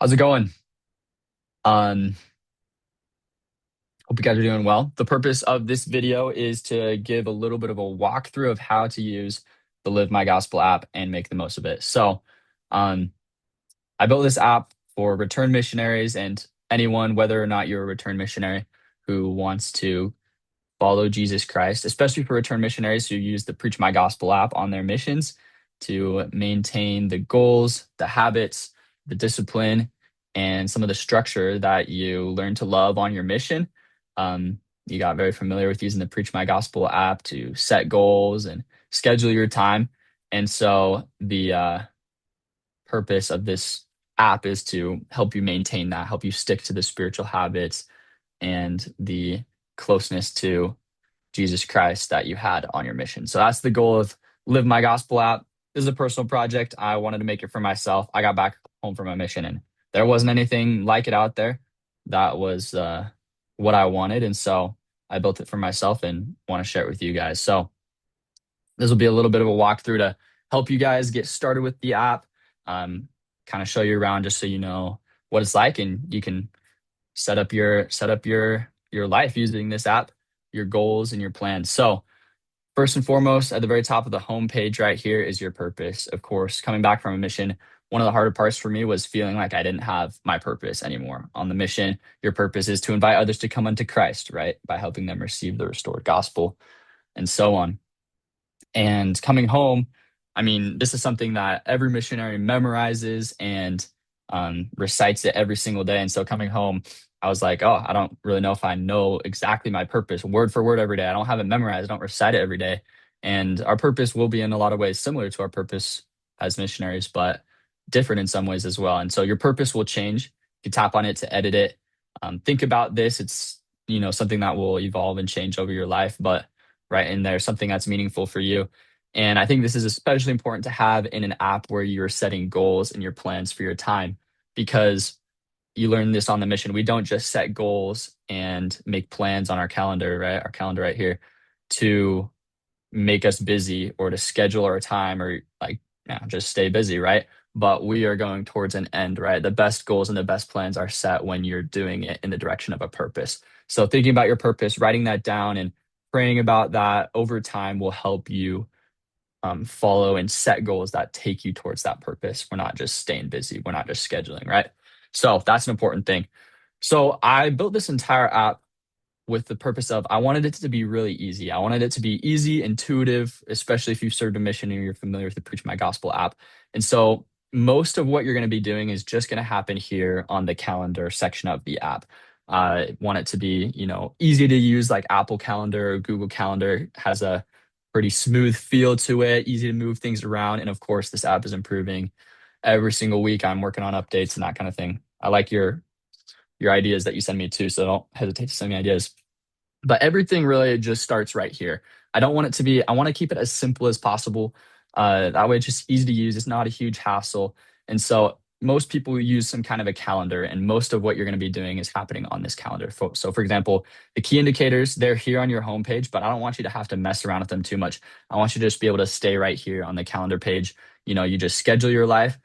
How's it going? Um, Hope you guys are doing well. The purpose of this video is to give a little bit of a walkthrough of how to use the Live My Gospel app and make the most of it. Um, I built this app for return missionaries and anyone, whether or not you're a return missionary who wants to follow Jesus Christ, especially for return missionaries who use the Preach My Gospel app on their missions to maintain the goals, the habits, the discipline, and some of the structure that you learn to love on your mission. You got very familiar with using the Preach My Gospel app to set goals and schedule your time. And so the purpose of this app is to help you maintain that, help you stick to the spiritual habits and the closeness to Jesus Christ that you had on your mission. So that's the goal of Live My Gospel app. This is a personal project. I wanted to make it for myself. I got back home from my mission and there wasn't anything like it out there. That was what I wanted. And so I built it for myself and want to share it with you guys. So this will be a little bit of a walkthrough to help you guys get started with the app, um, kind of show you around just so you know what it's like and you can set up your life using this app, your goals and your plans. So first and foremost, at the very top of the homepage right here is your purpose. Of course, coming back from a mission, one of the harder parts for me was feeling like I didn't have my purpose anymore. On the mission, your purpose is to invite others to come unto Christ, right? By helping them receive the restored gospel and so on. And coming home, I mean, this is something that every missionary memorizes and recites it every single day. And so coming home, I was like, oh, I don't really know if I know exactly my purpose word for word every day. I don't have it memorized. I don't recite it every day. And our purpose will be in a lot of ways similar to our purpose as missionaries, but different in some ways as well. And so your purpose will change. You tap on it to edit it. Think about this. It's, something that will evolve and change over your life, but right in there, something that's meaningful for you. And I think this is especially important to have in an app where you're setting goals and your plans for your time because you learn this on the mission. We don't just set goals and make plans on our calendar, right? Our calendar right here to make us busy or to schedule our time or like just stay busy, right? But we are going towards an end, right? The best goals and the best plans are set when you're doing it in the direction of a purpose. So thinking about your purpose, writing that down and praying about that over time will help you follow and set goals that take you towards that purpose. We're not just staying busy. We're not just scheduling, right? So that's an important thing. So I built this entire app with the purpose of I wanted it to be really easy. I wanted it to be easy, intuitive, especially if you've served a mission and you're familiar with the Preach My Gospel app. And so most of what you're going to be doing is just going to happen here on the calendar section of the app. I want it to be, easy to use like Apple Calendar or Google Calendar has a pretty smooth feel to it, easy to move things around. And of course, this app is improving every single week. I'm working on updates and that kind of thing. I like your ideas that you send me too, so don't hesitate to send me ideas. But everything really just starts right here. I want to keep it as simple as possible. That way it's just easy to use. It's not a huge hassle. And so most people use some kind of a calendar, and most of what you're going to be doing is happening on this calendar. So, for example, the key indicators, they're here on your homepage, but I don't want you to have to mess around with them too much. I want you to just be able to stay right here on the calendar page. You just schedule your life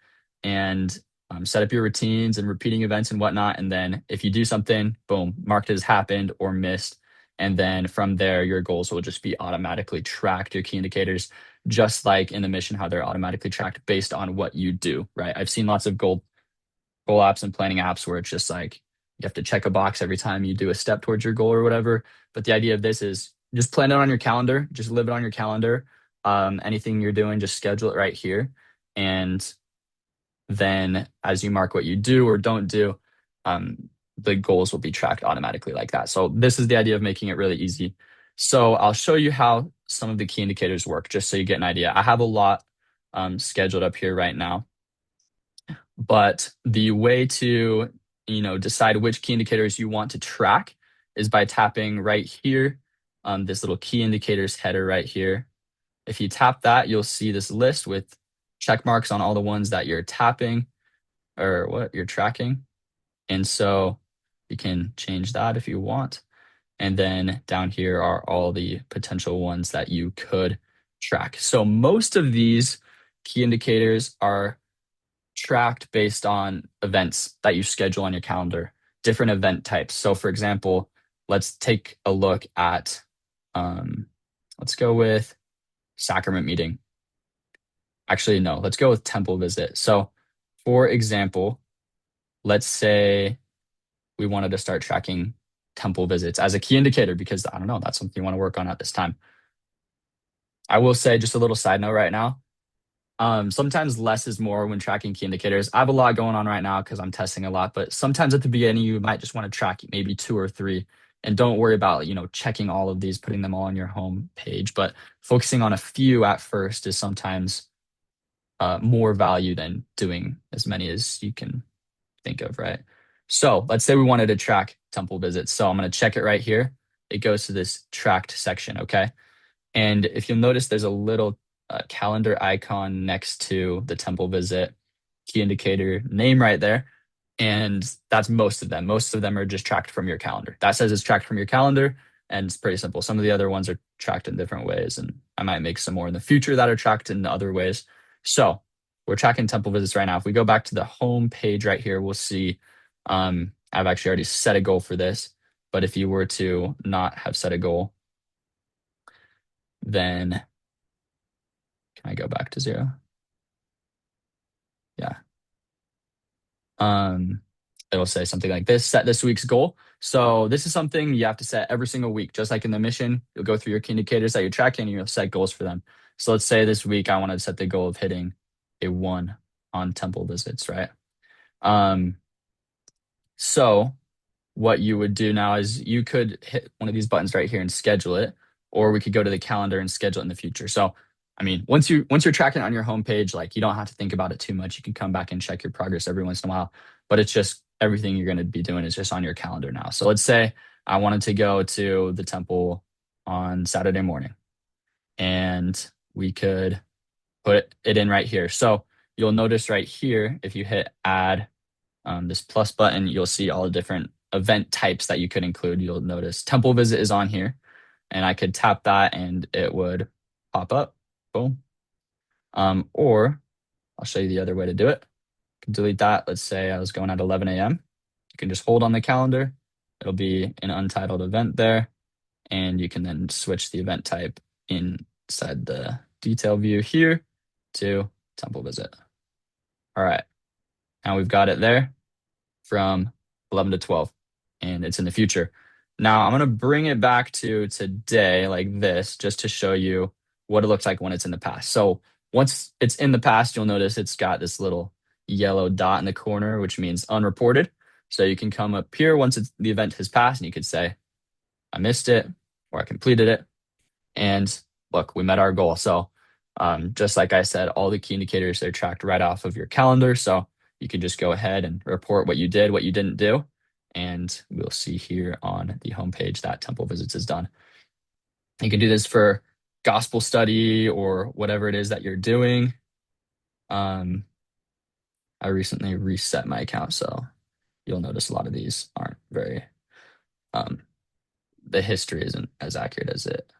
and set up your routines and repeating events and whatnot. And then if you do something, boom, marked as happened or missed. And then from there, your goals will just be automatically tracked, your key indicators, just like in the mission, how they're automatically tracked based on what you do, right? I've seen lots of goal apps and planning apps where it's just like you have to check a box every time you do a step towards your goal or whatever. But the idea of this is just plan it on your calendar, just live it on your calendar. Anything you're doing, just schedule it right here. And then as you mark what you do or don't do, the goals will be tracked automatically like that. So this is the idea of making it really easy. So I'll show you how some of the key indicators work, just so you get an idea. I have a lot scheduled up here right now, but the way to decide which key indicators you want to track is by tapping right here on this little key indicators header right here. If you tap that, you'll see this list with check marks on all the ones that you're tapping or what you're tracking. And so you can change that if you want. And then down here are all the potential ones that you could track. So most of these key indicators are tracked based on events that you schedule on your calendar, different event types. So, for example, let's take a look at, um, let's go with sacrament meeting. Actually, no, let's go with temple visit. So, for example, let's say we wanted to start tracking temple visits as a key indicator because I don't know, that's something you want to work on at this time. I will say just a little side note right now. Sometimes less is more when tracking key indicators. I have a lot going on right now because I'm testing a lot, but sometimes at the beginning you might just want to track maybe two or three and don't worry about, checking all of these, putting them all on your home page, but focusing on a few at first is sometimes more value than doing as many as you can think of, right? So let's say we wanted to track temple visits. So I'm going to check it right here. It goes to this tracked section, okay? And if you'll notice, there's a little calendar icon next to the temple visit key indicator name right there. And that's most of them. Most of them are just tracked from your calendar. That says it's tracked from your calendar, and it's pretty simple. Some of the other ones are tracked in different ways, and I might make some more in the future that are tracked in other ways. So we're tracking temple visits right now. If we go back to the home page right here, we'll see I've actually already set a goal for this. But if you were to not have set a goal, then can I go back to 0? Yeah. Um, it'll say something like this, set this week's goal. So this is something you have to set every single week. Just like in the mission, you'll go through your key indicators that you're tracking and you'll set goals for them. So let's say this week I want to set the goal of hitting a 1 on temple visits, right? Um, so what you would do now is you could hit one of these buttons right here and schedule it, or we could go to the calendar and schedule it in the future. So, I mean, once you're tracking it on your homepage, like you don't have to think about it too much. You can come back and check your progress every once in a while, but it's just everything you're going to be doing is just on your calendar now. So let's say I wanted to go to the temple on Saturday morning, and we could put it in right here. So you'll notice right here, if you hit add this plus button, you'll see all the different event types that you could include. You'll notice temple visit is on here, and I could tap that and it would pop up. Boom. Or I'll show you the other way to do it. You can delete that. Let's say I was going at 11 a.m. You can just hold on the calendar. It'll be an untitled event there, and you can then switch the event type inside the detail view here to temple visit. All right. Now we've got it there from 11 to 12, and it's in the future. Now I'm going to bring it back to today like this just to show you what it looks like when it's in the past. So once it's in the past, you'll notice it's got this little yellow dot in the corner, which means unreported. So you can come up here once the event has passed and you could say, I missed it or I completed it. And look, we met our goal. So just like I said, all the key indicators are tracked right off of your calendar. So you can just go ahead and report what you did, what you didn't do. And we'll see here on the homepage that temple visits is done. You can do this for gospel study or whatever it is that you're doing. I recently reset my account, so you'll notice a lot of these aren't very, um, the history isn't as accurate as it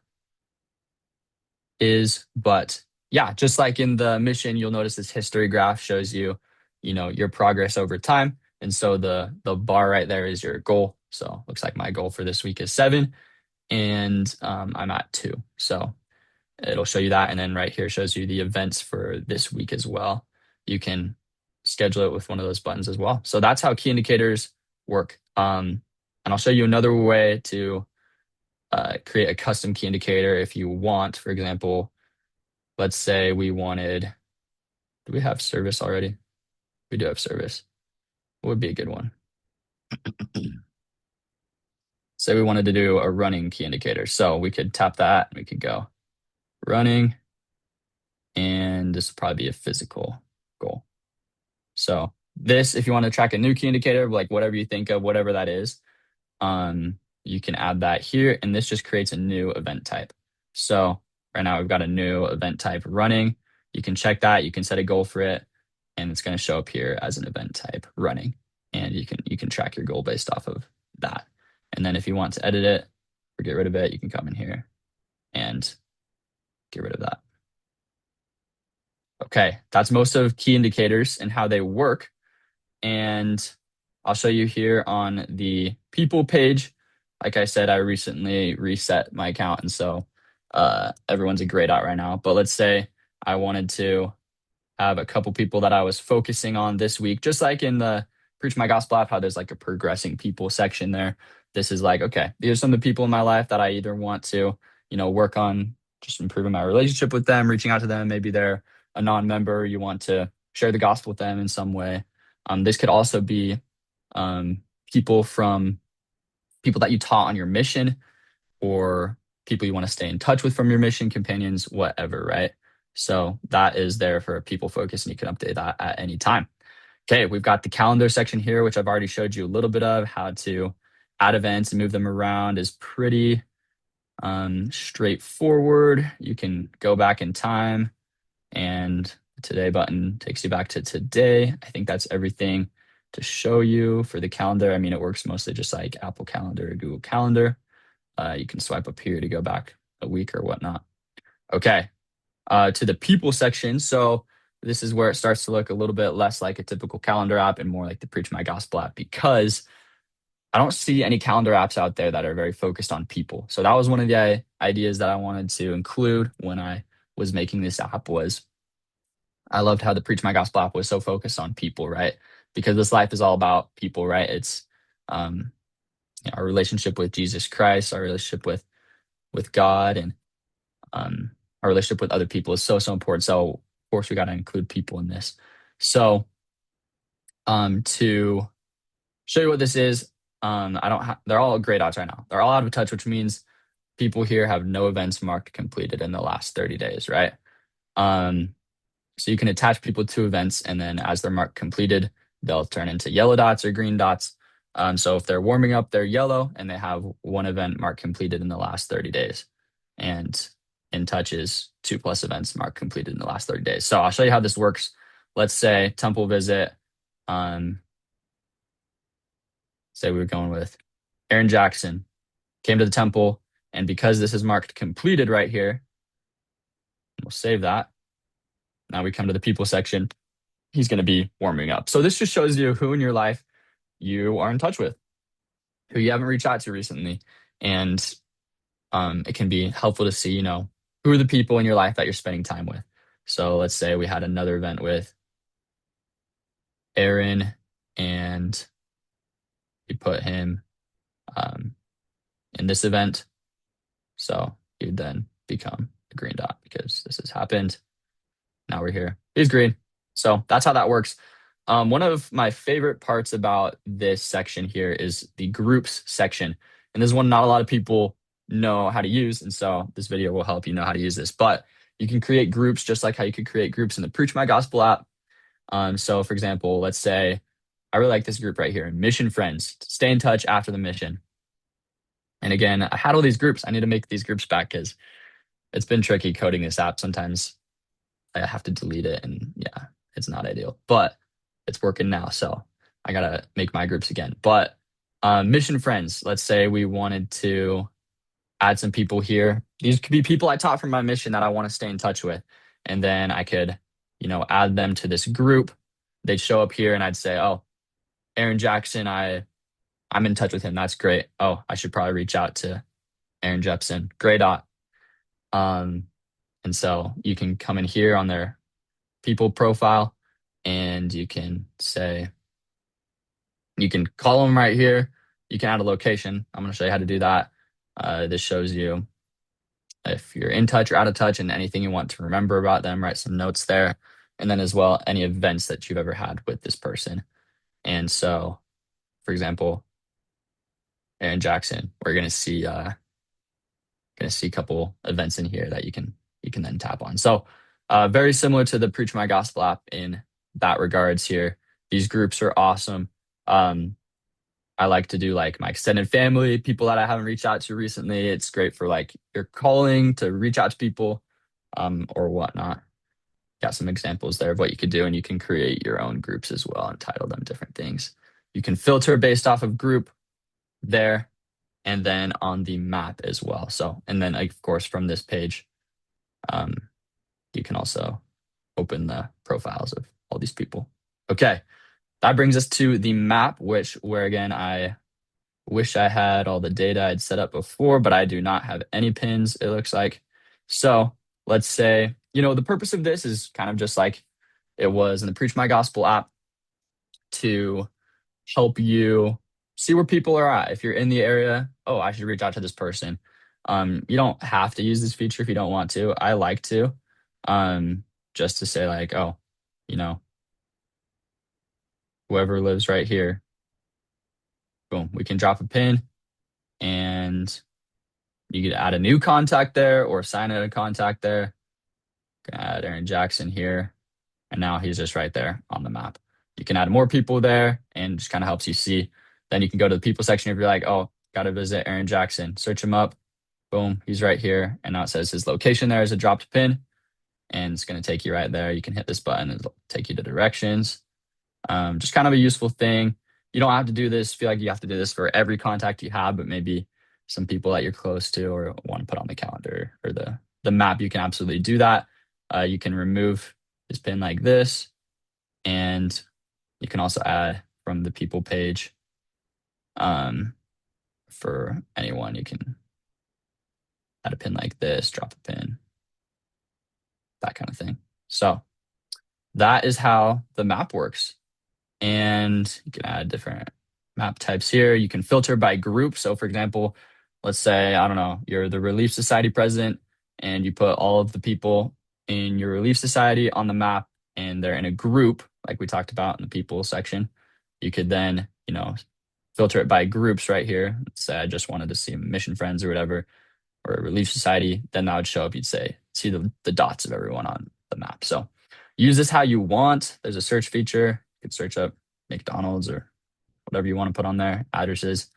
is. But yeah, just like in the mission, you'll notice this history graph shows you, your progress over time. And so the bar right there is your goal. So looks like my goal for this week is 7, and I'm at 2. So it'll show you that. And then right here shows you the events for this week as well. You can schedule it with one of those buttons as well. So that's how key indicators work. And I'll show you another way to create a custom key indicator if you want. For example, let's say we wanted, do we have service already? We do have service. What would be a good one? Say we wanted to do a running key indicator. So we could tap that and we could go running, and this would probably be a physical goal. So this, if you want to track a new key indicator, like whatever you think of, whatever that is, you can add that here, and this just creates a new event type. So right now we've got a new event type running. You can check that, you can set a goal for it, and it's going to show up here as an event type running. And you can track your goal based off of that. And then if you want to edit it or get rid of it, you can come in here and get rid of that. Okay, that's most of key indicators and how they work. And I'll show you here on the people page. Like I said, I recently reset my account, and so everyone's a grayed out right now. But let's say I wanted to have a couple people that I was focusing on this week, just like in the Preach My Gospel app, how there's like a progressing people section there. This is like, okay, these are some of the people in my life that I either want to, work on just improving my relationship with them, reaching out to them. Maybe they're a non-member, you want to share the gospel with them in some way. This could also be um, people from people that you taught on your mission, or people you want to stay in touch with from your mission, companions, whatever, right? So that is there for people focus, and you can update that at any time. Okay, we've got the calendar section here, which I've already showed you a little bit of. How to add events and move them around is pretty straightforward. You can go back in time, and the today button takes you back to today. I think that's everything to show you for the calendar. I mean, it works mostly just like Apple Calendar or Google Calendar. You can swipe up here to go back a week or whatnot. Okay, to the people section. So this is where it starts to look a little bit less like a typical calendar app and more like the Preach My Gospel app, because I don't see any calendar apps out there that are very focused on people. So that was one of the ideas that I wanted to include when I was making this app. Was I loved how the Preach My Gospel app was so focused on people, right? Because this life is all about people, right? It's um, our relationship with Jesus Christ, our relationship with God, and um, our relationship with other people is so important. So of course we got to include people in this. So to show you what this is, I don't have. They're all grayed outs right now. They're all out of touch, which means people here have no events marked completed in the last 30 days, right? Um, so you can attach people to events, and then as they're marked completed, they'll turn into yellow dots or green dots. So if they're warming up, they're yellow, and they have one event marked completed in the last 30 days. And in touch is 2+ events marked completed in the last 30 days. So I'll show you how this works. Let's say temple visit. Um, Say we were going with Aaron Jackson, came to the temple, and because this is marked completed right here, we'll save that. Now we come to the people section. He's going to be warming up. So this just shows you who in your life you are in touch with, who you haven't reached out to recently. And it can be helpful to see, who are the people in your life that you're spending time with. So let's say we had another event with Aaron, and we put him um, in this event. So he'd then become a green dot because this has happened. Now we're here. He's green. So that's how that works. One of my favorite parts about this section here is the groups section. And this is one not a lot of people know how to use. And so this video will help you know how to use this. But you can create groups just like how you could create groups in the Preach My Gospel app. So for example, let's say I really like this group right here, Mission Friends. Stay in touch after the mission. And again, I had all these groups. I need to make these groups back because it's been tricky coding this app. Sometimes I have to delete it, and yeah, it's not ideal, but it's working now. So I gotta make my groups again. But mission friends, let's say we wanted to add some people here. These could be people I taught from my mission that I want to stay in touch with. And then I could, add them to this group. They'd show up here and I'd say, oh, Aaron Jackson, I'm in touch with him. That's great. Oh, I should probably reach out to Aaron Jepson. Great dot. Um, and so you can come in here on their people profile, and you can say, you can call them right here. You can add a location. I'm going to show you how to do that. This shows you if you're in touch or out of touch and anything you want to remember about them, write some notes there. And then as well, any events that you've ever had with this person. And so, for example, Aaron Jackson, we're going to see a couple events in here that you can then tap on. So very similar to the Preach My Gospel app in that regards here. These groups are awesome. I like to do like my extended family, people that I haven't reached out to recently. It's great for like your calling to reach out to people or whatnot. Got some examples there of what you could do, and you can create your own groups as well and title them different things. You can filter based off of group there, and then on the map as well. So, and then of course from this page, you can also open the profiles of all these people. Okay, that brings us to the map, which where again I wish I had all the data I'd set up before, but I do not have any pins, it looks like. So let's say, the purpose of this is kind of just like it was in the Preach My Gospel app to help you see where people are at. If you're in the area, oh, I should reach out to this person. You don't have to use this feature if you don't want to. I like to, um, just to say like, oh, you know, whoever lives right here, boom, we can drop a pin and you could add a new contact there or sign in a contact there. Can add Aaron Jackson here. And now he's just right there on the map. You can add more people there and just kind of helps you see. Then you can go to the people section if you're like, oh, got to visit Aaron Jackson. Search him up. Boom, he's right here. And now it says his location there is a dropped pin. And it's going to take you right there. You can hit this button and it'll take you to directions. Just kind of a useful thing. You don't have to do this. Feel like you have to do this for every contact you have, but maybe some people that you're close to or want to put on the calendar or the map, you can absolutely do that. You can remove this pin like this, and you can also add from the people page. For anyone, you can add a pin like this, drop a pin, that kind of thing. So that is how the map works. And you can add different map types here. You can filter by group. So, for example, let's say, I don't know, you're the Relief Society president and you put all of the people in your Relief Society on the map and they're in a group, like we talked about in the people section. You could then, filter it by groups right here. Let's say I just wanted to see mission friends or whatever, or a Relief Society. Then that would show up. You'd see the dots of everyone on the map. So use this how you want. There's a search feature. You could search up McDonald's or whatever you want to put on there, addresses,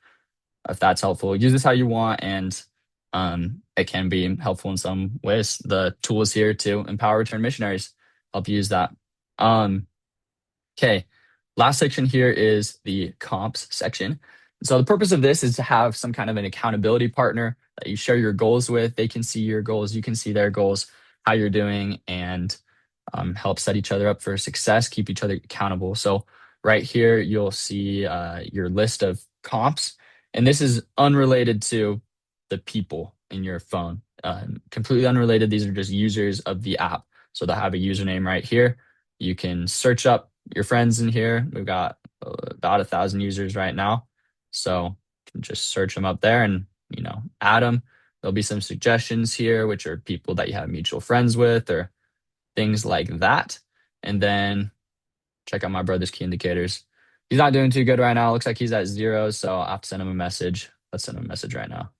if that's helpful. Use this how you want, and it can be helpful in some ways. The tool is here to empower return missionaries. Help you use that. Okay, last section here is the comps section. So the purpose of this is to have some kind of an accountability partner that you share your goals with. They can see your goals, you can see their goals, how you're doing, and help set each other up for success, keep each other accountable. So right here, you'll see your list of comps, and this is unrelated to the people in your phone. Completely unrelated. These are just users of the app. So they'll have a username right here. You can search up your friends in here. We've got about 1,000 users right now. So you can just search them up there and, add them. There'll be some suggestions here, which are people that you have mutual friends with or things like that. And then check out my brother's key indicators. He's not doing too good right now. Looks like he's at 0, so I'll have to send him a message. Let's send him a message right now.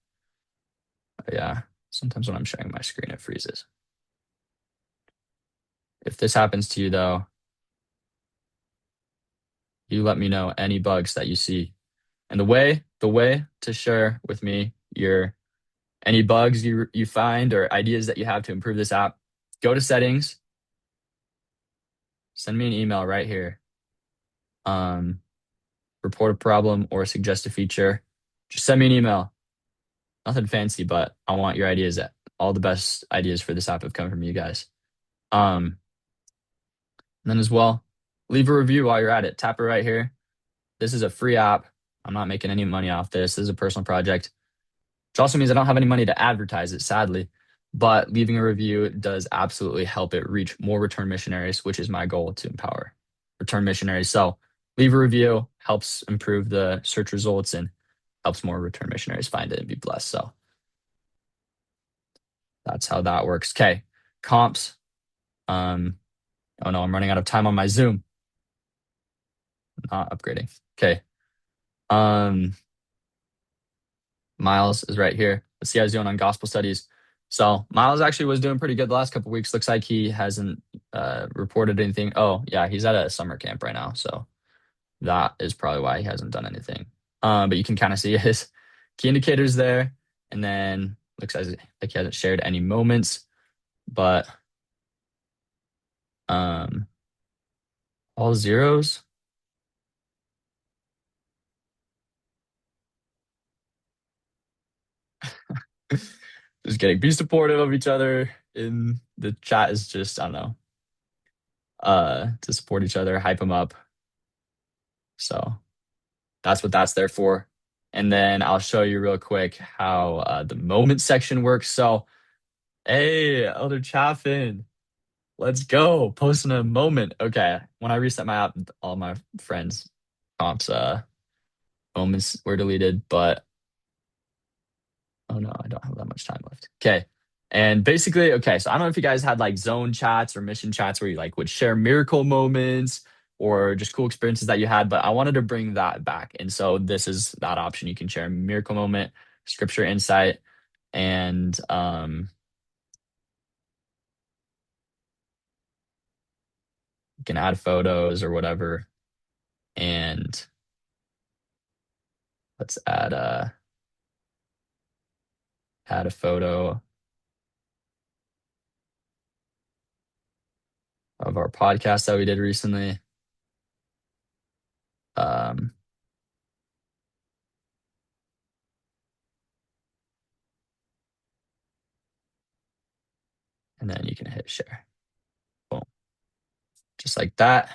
But yeah, sometimes when I'm sharing my screen, it freezes. If this happens to you, though, you let me know any bugs that you see. And the way to share with me your any bugs you find or ideas that you have to improve this app, go to settings, send me an email right here. Report a problem or suggest a feature. Just send me an email. Nothing fancy, but I want your ideas. All the best ideas for this app have come from you guys. And then as well, leave a review while you're at it. Tap it right here. This is a free app. I'm not making any money off this. This is a personal project, which also means I don't have any money to advertise it, sadly. But leaving a review does absolutely help it reach more return missionaries, which is my goal, to empower return missionaries. So leave a review, helps improve the search results and helps more return missionaries find it and be blessed. So that's how that works. Okay, comps. Oh no, I'm running out of time on my Zoom. Not upgrading. Okay. Um, Miles is right here. Let's see how he's doing on gospel studies. So Miles actually was doing pretty good the last couple weeks. Looks like he hasn't reported anything. Oh yeah, he's at a summer camp right now. So that is probably why he hasn't done anything. But you can kind of see his key indicators there. And then looks like he hasn't shared any moments. But all zeros. Just kidding. Be supportive of each other in the chat is just, I don't know. to support each other, hype them up. So that's what that's there for. And then I'll show you real quick how the moment section works. So, hey, Elder Chaffin, let's go. Posting a moment. Okay. When I reset my app, all my friends' comps moments were deleted, but oh no, I don't have that much time left. Okay. And basically, okay, so I don't know if you guys had like zone chats or mission chats where you like would share miracle moments or just cool experiences that you had, but I wanted to bring that back. And so this is that option. You can share a miracle moment, scripture insight, and you can add photos or whatever. And let's add a photo of our podcast that we did recently. Um, and then you can hit share. Boom. Just like that.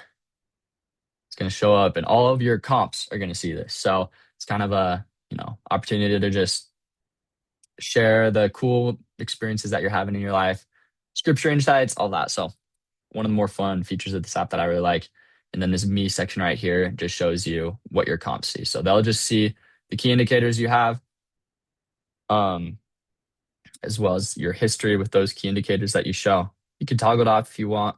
It's going to show up and all of your comps are going to see this. So it's kind of a, opportunity to just share the cool experiences that you're having in your life, scripture insights, all that. So one of the more fun features of this app that I really like. And then this me section right here just shows you what your comps see. So they'll just see the key indicators you have, um, as well as your history with those key indicators that you show. You can toggle it off if you want.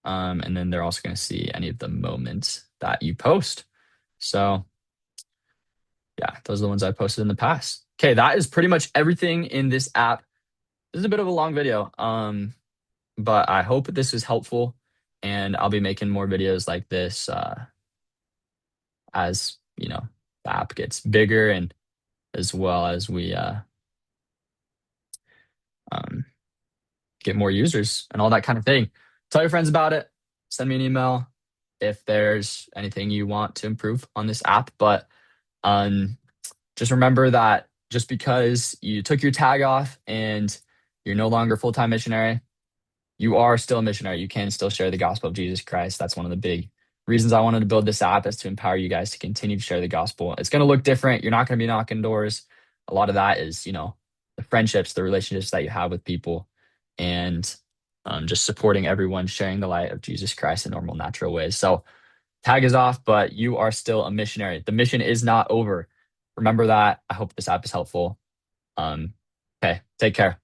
And then they're also going to see any of the moments that you post. So yeah, those are the ones I posted in the past. Okay, that is pretty much everything in this app. This is a bit of a long video, but I hope this is helpful, and I'll be making more videos like this as the app gets bigger and as well as we um, get more users and all that kind of thing. Tell your friends about it. Send me an email if there's anything you want to improve on this app. But um, just remember that just because you took your tag off and you're no longer a full-time missionary, you are still a missionary. You can still share the gospel of Jesus Christ. That's one of the big reasons I wanted to build this app, is to empower you guys to continue to share the gospel. It's going to look different. You're not going to be knocking doors. A lot of that is, the friendships, the relationships that you have with people, and just supporting everyone, sharing the light of Jesus Christ in normal, natural ways. So tag is off, but you are still a missionary. The mission is not over. Remember that. I hope this app is helpful. Okay, take care.